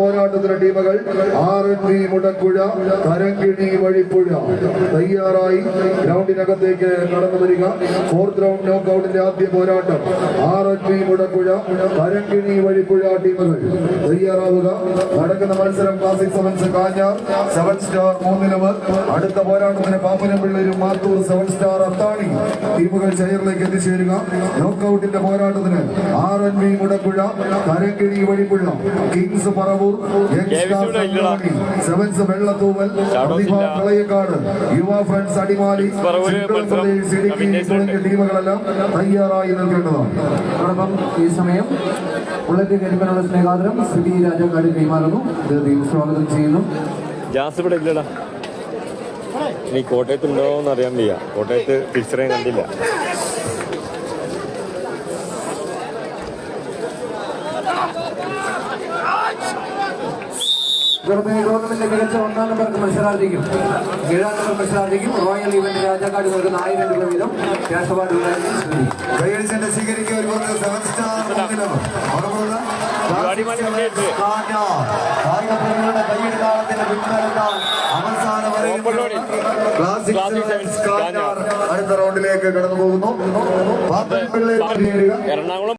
പോരാട്ടത്തിന് ടീമുകൾ RNV മുടക്കുഴ, കരങ്കിണി വഴിപ്പുഴ തയ്യാറായി ഗ്രൗണ്ടിനകത്തേക്ക് കടന്നു വരിക. ഫോർത്ത് റൗണ്ട് നോക്കൌട്ടിന്റെ ആദ്യ പോരാട്ടം RNV മുടക്കുഴ, കരങ്കിണി വഴിപ്പുഴ ടീമുകൾ തയ്യാറാവുക. നടക്കുന്ന മത്സരം classic sevens Kanjar 7 star 3 number. അടുത്ത പോരാട്ടത്തിന് പാപ്പനംപിള്ളേരും മാത്തൂർ 7 സ്റ്റാർ അത്താണി ടീമുകൾ ചെയറിലേക്ക് എത്തിച്ചേരുക. നോക്കൌട്ടിന്റെ പോരാട്ടത്തിന് RNV മുടക്കുഴ, കരങ്കിണി വഴിപ്പുഴ, kings Paravur, sevens Vellathooval, Pralayakkad, Yuva friends Adimali, തുടങ്ങിയ ടീമുകളെല്ലാം തയ്യാറായി നിൽക്കേണ്ടതാണ്. അതോടൊപ്പം ഈ സമയം ബുള്ളറ്റ് കരിപ്പനുള്ള സ്നേഹാദരം സിബി രാജാക്കാട് കൈമാറുന്നു. അദ്ദേഹത്തെയും സ്വാഗതം ചെയ്യുന്നു. ജാസ് ഇവിടെ ഇല്ലടാ. നീ കോട്ടയത്ത് ഉണ്ടോന്ന് അറിയാൻ വയ്യ. കോട്ടയത്ത് തിരിച്ചറിയാൻ കണ്ടില്ല. ടൂർണമെന്റ് മികച്ച 1-ാം നമ്പർക്ക് മത്സരാർത്ഥിക്കും 7-ാം നമ്പർ മത്സരാർത്ഥിക്കും റോയൽ ഇവന്റ് രാജാക്കാട് നൽകുന്ന 1000 രൂപ വീതം ക്യാഷ് അവാർഡ് അടുത്ത റൗണ്ടിലേക്ക് കടന്നു പോകുന്നു. എറണാകുളം